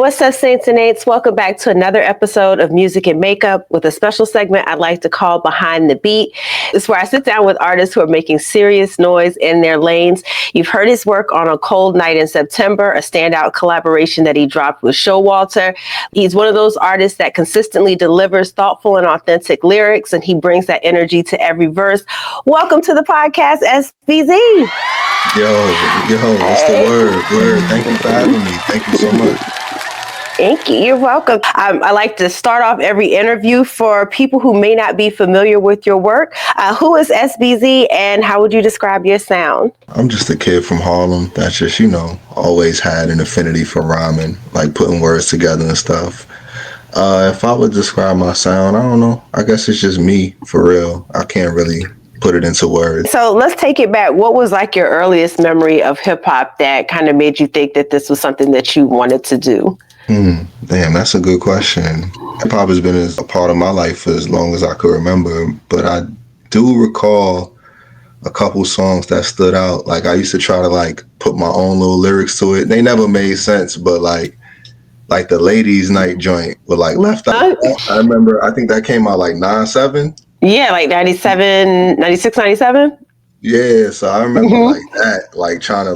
What's up, Saints and Eights? Welcome back to another episode of Music and Makeup with a special segment I'd like to call Behind the Beat. It's where I sit down with artists who are making serious noise in their lanes. You've heard his work on A Cold Night in September, a standout collaboration that he dropped with Showalter. He's one of those artists that consistently delivers thoughtful and authentic lyrics, and he brings that energy to every verse. Welcome to the podcast, SBZ. Yo, what's the word? Thank you for having me. Thank you so much. Thank you. You're welcome. I like to start off every interview for people who may not be familiar with your work. Who is SBZ and how would you describe your sound? I'm just a kid from Harlem that's just, always had an affinity for rhyming, like putting words together and stuff. If I would describe my sound, I don't know. I guess it's just me, for real. I can't really put it into words. So let's take it back. What was like your earliest memory of hip hop that kind of made you think that this was something that you wanted to do? Damn, that's a good question. Hip hop has been a part of my life for as long as I could remember, but I do recall a couple songs that stood out. Like I used to try to put my own little lyrics to it. They never made sense, but like the Ladies Night joint with Left Out. I remember, I think that came out 97. Yeah, 97, 96, 97. Yeah, so I remember that, trying to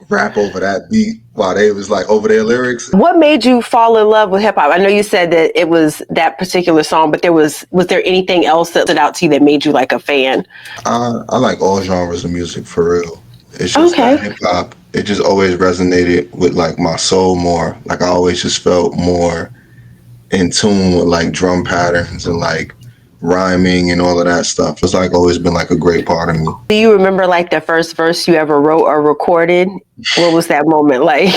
rap over that beat while they was over their lyrics. What made you fall in love with hip hop? I know you said that it was that particular song, but was there anything else that stood out to you that made you a fan? I like all genres of music, for real. It's just that hip hop, it just always resonated with my soul more. I always just felt more in tune with drum patterns and rhyming and all of that stuff. It's always been a great part of me. Do you remember the first verse you ever wrote or recorded? What was that moment like?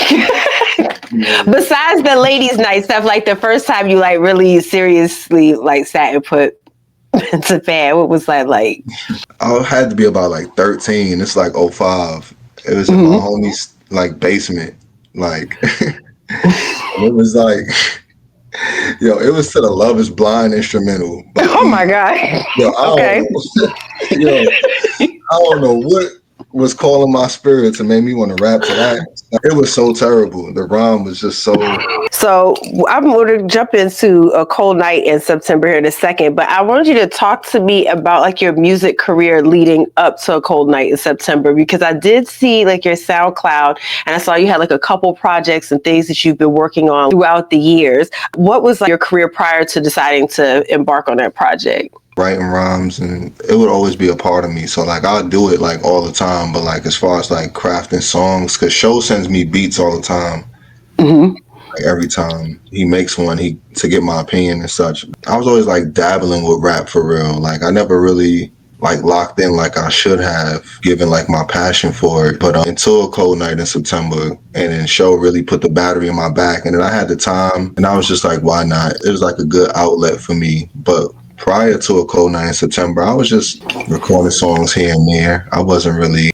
Besides the Ladies Night stuff, the first time you really seriously sat and put to pad, what was that like? I had to be about 13. It's 05. It was in my homie's basement. It was it was to the Love Is Blind instrumental. But oh my God. I don't know what was calling my spirit to make me want to rap to that. It was so terrible. The rhyme was just so... So I'm going to jump into A Cold Night in September here in a second, but I wanted you to talk to me about your music career leading up to A Cold Night in September, because I did see your SoundCloud and I saw you had a couple projects and things that you've been working on throughout the years. What was your career prior to deciding to embark on that project? Writing rhymes, and it would always be a part of me. So I'll do it all the time, but as far as crafting songs, because Show sends me beats all the time. Every time he makes one, to get my opinion and such. I was always dabbling with rap, for real. I never really locked in I should have, given my passion for it. But until A Cold Night in September, and then Show really put the battery in my back, and then I had the time, and I was just why not? It was a good outlet for me. But prior to A Cold Night in September, I was just recording songs here and there. I wasn't really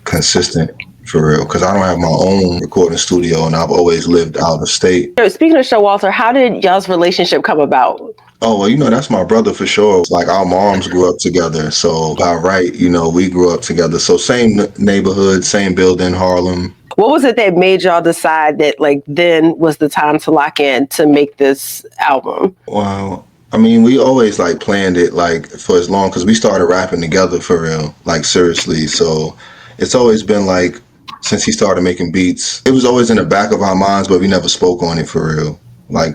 consistent, for real, because I don't have my own recording studio and I've always lived out of state. Speaking of Showalter, how did y'all's relationship come about? Oh, well, that's my brother for sure. Our moms grew up together. So by right, we grew up together. So same neighborhood, same building, Harlem. What was it that made y'all decide that then was the time to lock in to make this album? Well, I mean, we always planned it for as long, because we started rapping together, for real, seriously. So it's always been since he started making beats, it was always in the back of our minds, but we never spoke on it, for real. I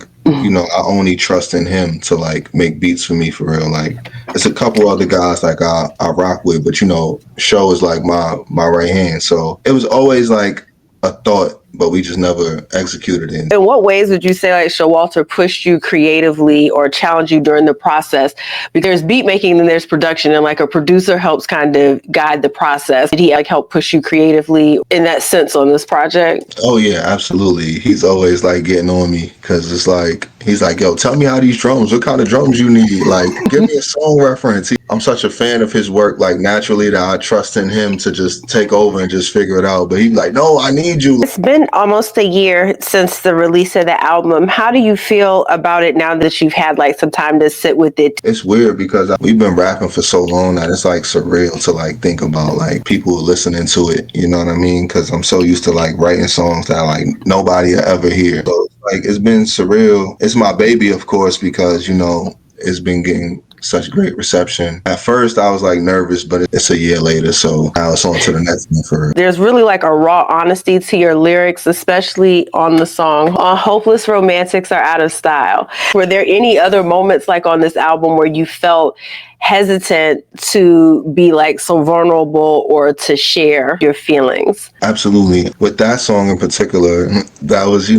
only trust in him to make beats for me, for real. It's a couple other guys I rock with, but Show is my right hand. So it was always a thought, but we just never executed it. In what ways would you say Showalter pushed you creatively or challenged you during the process? Because there's beat making and there's production, and a producer helps kind of guide the process. Did he help push you creatively in that sense on this project? Oh yeah, absolutely. He's always getting on me, because it's he's yo, tell me how these drums, what kind of drums you need? Give me a song reference. I'm such a fan of his work, naturally, that I trust in him to just take over and just figure it out. But he's no, I need you. It's been almost a year since the release of the album. How do you feel about it now that you've had some time to sit with it? It's weird, because we've been rapping for so long that it's surreal to think about people listening to it. You know what I mean? Because I'm so used to writing songs that nobody will ever hear. So Like, it's been surreal. It's my baby, of course, because, it's been getting such great reception. At first, I was like nervous, but it's a year later, so now it's on to the next one for her. There's really like a raw honesty to your lyrics, especially on the song Hopeless Romantics Are Out of Style. Were there any other moments like on this album where you felt hesitant to be like so vulnerable or to share your feelings? Absolutely. With that song in particular, that was,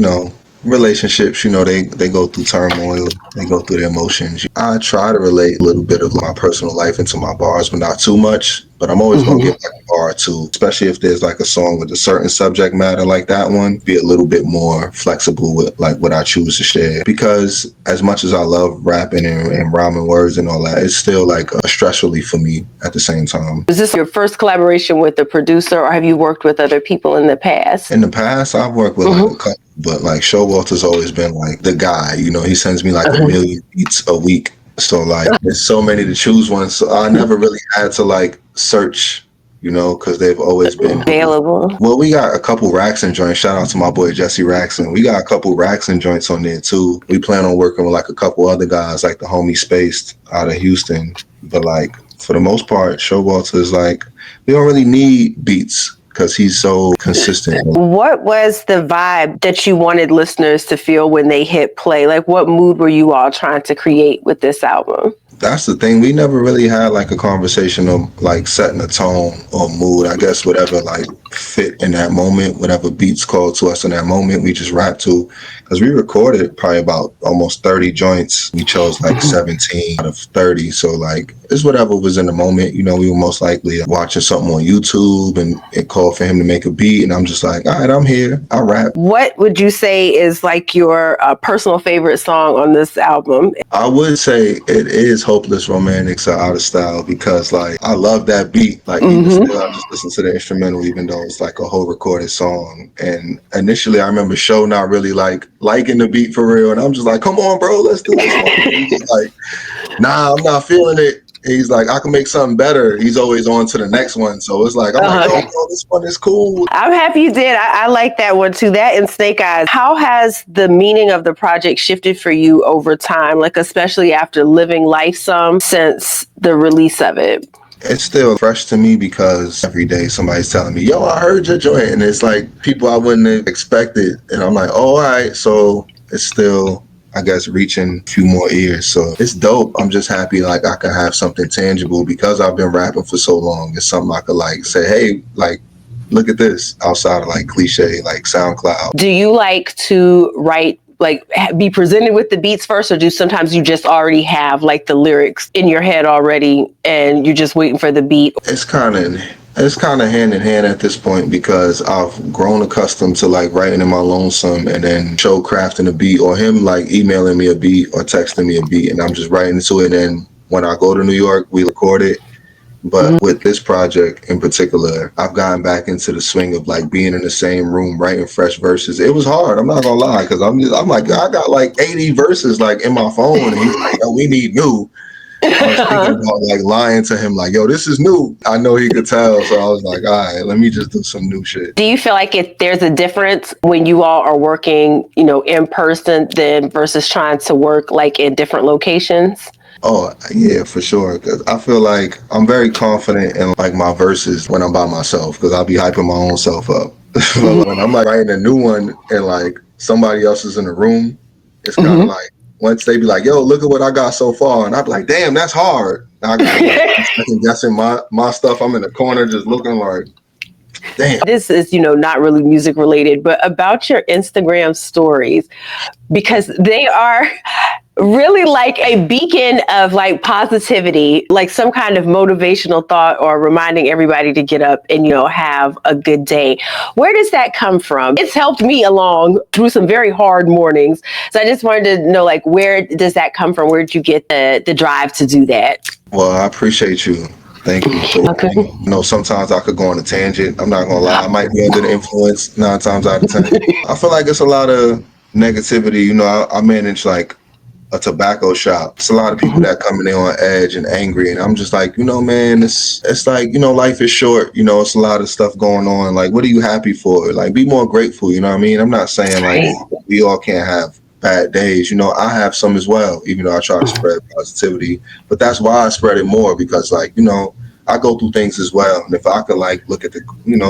relationships, they go through turmoil, they go through their emotions. I try to relate a little bit of my personal life into my bars, but not too much. But I'm always going to give like a bar or two, especially if there's like a song with a certain subject matter like that one, be a little bit more flexible with like what I choose to share. Because as much as I love rapping and rhyming words and all that, it's still like a stress relief for me at the same time. Is this your first collaboration with the producer, or have you worked with other people in the past? In the past, I've worked with like a couple, but like Showalter's always been like the guy, he sends me like a million beats a week. So like there's so many to choose one. So I never really had to like search, because they've always been available. Well, we got a couple Raxon joints. Shout out to my boy Jesse Raxon. We got a couple Raxon joints on there too. We plan on working with like a couple other guys, like the homie Spaced out of Houston. But like for the most part, Showalter is like, we don't really need beats because he's so consistent. What was the vibe that you wanted listeners to feel when they hit play? Like, what mood were you all trying to create with this album? That's the thing. We never really had like a conversation of like setting a tone or mood. I guess whatever like fit in that moment, whatever beats called to us in that moment, we just rap to. Because we recorded probably about almost 30 joints. We chose like 17 out of 30. So like it's whatever was in the moment. We were most likely watching something on YouTube and it called for him to make a beat. And I'm just like, all right, I'm here. I'll rap. What would you say is like your personal favorite song on this album? I would say it is Hopeless Romantics Are Out of Style because like I love that beat. Like even still, I just listen to the instrumental even though it's like a whole recorded song. And initially I remember Show not really liking the beat for real. And I'm just like, come on, bro, let's do this one. He's like, nah, I'm not feeling it. He's like, I can make something better. He's always on to the next one. So it's like, I'm like, oh, bro, this one is cool. I'm happy you did. I like that one too. That and Snake Eyes. How has the meaning of the project shifted for you over time? Like, especially after living life some since the release of it? It's still fresh to me because every day somebody's telling me, yo, I heard your joint. And it's like people I wouldn't have expected. And I'm like, oh, all right. So it's still, I guess, reaching a few more ears. So it's dope. I'm just happy like I can have something tangible because I've been rapping for so long. It's something I could like say, hey, like, look at this outside of like cliche, like SoundCloud. Do you like to write, like be presented with the beats first, or do sometimes you just already have like the lyrics in your head already and you're just waiting for the beat? It's kind of hand in hand at this point because I've grown accustomed to like writing in my lonesome and then Show crafting a beat or him like emailing me a beat or texting me a beat and I'm just writing to it. And when I go to New York, we record it. But with this project in particular, I've gotten back into the swing of like being in the same room writing fresh verses. It was hard. I'm not gonna lie, because I'm like, I got like 80 verses like in my phone, and he's like, yo, we need new. I was thinking about like lying to him, like, yo, this is new. I know he could tell, so I was like, all right, let me just do some new shit. Do you feel like there's a difference when you all are working, in person than versus trying to work like in different locations? Oh, yeah, for sure. Because I feel like I'm very confident in like my verses when I'm by myself because I'll be hyping my own self up. But when I'm like writing a new one and like somebody else is in the room, it's kind of like once they be like, yo, look at what I got so far. And I'd be like, damn, that's hard. And I got like second guessing my stuff. I'm in the corner just looking like, damn. This is, not really music related, but about your Instagram stories, because they are really like a beacon of like positivity, like some kind of motivational thought or reminding everybody to get up and, have a good day. Where does that come from? It's helped me along through some very hard mornings. So I just wanted to know, like, where does that come from? Where did you get the drive to do that? Well, I appreciate you. Thank you. Okay. Sometimes I could go on a tangent. I'm not going to lie. I might be under the influence 9 times out of 10. I feel like it's a lot of negativity. I manage like a tobacco shop. It's a lot of people that come in there on edge and angry, and I'm just like, man, it's like, life is short. It's a lot of stuff going on. Like, what are you happy for? Like, be more grateful. You know what I mean? I'm not saying like Right. we all can't have bad days. I have some as well, even though I try to spread positivity. But that's why I spread it more, because like, I go through things as well. And if I could like look at the,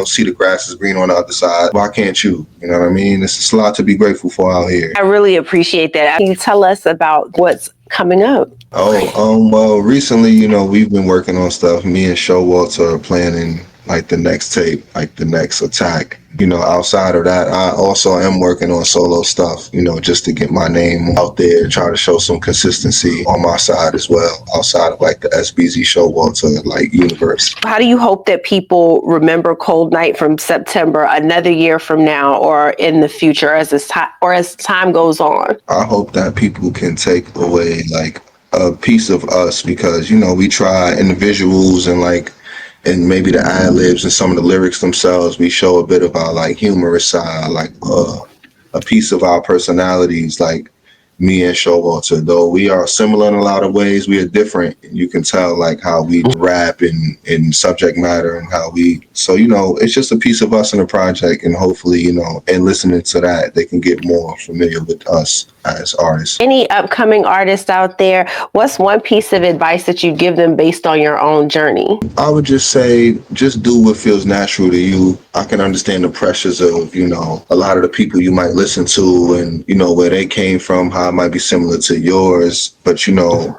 see the grass is green on the other side, why can't you? You know what I mean? It's just a lot to be grateful for out here. I really appreciate that. Can you tell us about what's coming up? Well, recently, we've been working on stuff. Me and Showalter are planning like the next tape, like the next attack. Outside of that, I also am working on solo stuff, just to get my name out there, try to show some consistency on my side as well, outside of like the SBZ Showalter like universe. How do you hope that people remember Cold Night from September another year from now, or in the future as time goes on? I hope that people can take away like a piece of us, because we try in the visuals and maybe the ad libs and some of the lyrics themselves, we show a bit of our like humorous side, like a piece of our personalities, like me and Showalter. Though we are similar in a lot of ways, we are different. You can tell like how we rap and subject matter and how so it's just a piece of us in a project, and hopefully, and listening to that, they can get more familiar with us as artists. Any upcoming artists out there, what's one piece of advice that you give them based on your own journey? I would just say, just do what feels natural to you. I can understand the pressures of, a lot of the people you might listen to and, where they came from, how it might be similar to yours. But,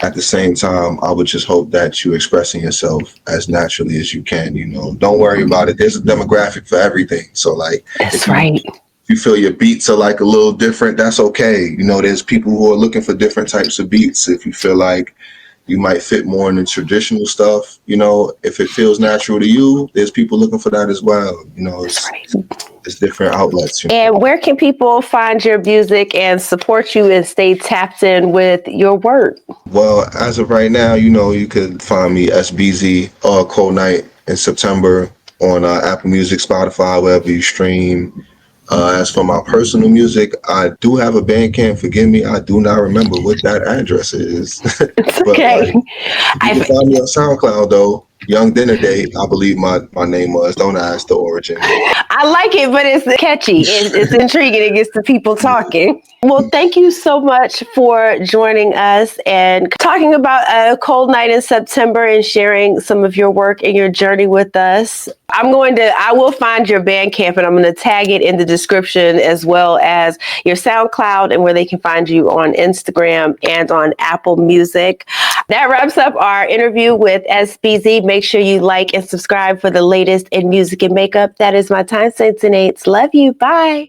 at the same time, I would just hope that you're expressing yourself as naturally as you can. Don't worry about it. There's a demographic for everything. So like, That's right. If you feel your beats are like a little different, that's okay. There's people who are looking for different types of beats. If you feel like you might fit more in the traditional stuff, if it feels natural to you, there's people looking for that as well. It's different outlets. And where can people find your music and support you and stay tapped in with your work? Well, as of right now, you could find me SBZ Cold Night in September on Apple Music, Spotify, wherever you stream. As for my personal music, I do have a Bandcamp. Forgive me, I do not remember what that address is. It's But okay. like, you can find me on SoundCloud though. Young Dinner Date, I believe my name was. Don't ask the origin. I like it, but it's catchy. It's intriguing. It gets the people talking. Well, thank you so much for joining us and talking about a cold night in September and sharing some of your work and your journey with us. I will find your Bandcamp, and I'm going to tag it in the description, as well as your SoundCloud and where they can find you on Instagram and on Apple Music. That wraps up our interview with SBZ. Make sure you like and subscribe for the latest in music and makeup. That is my time, Saints and Eights. Love you. Bye.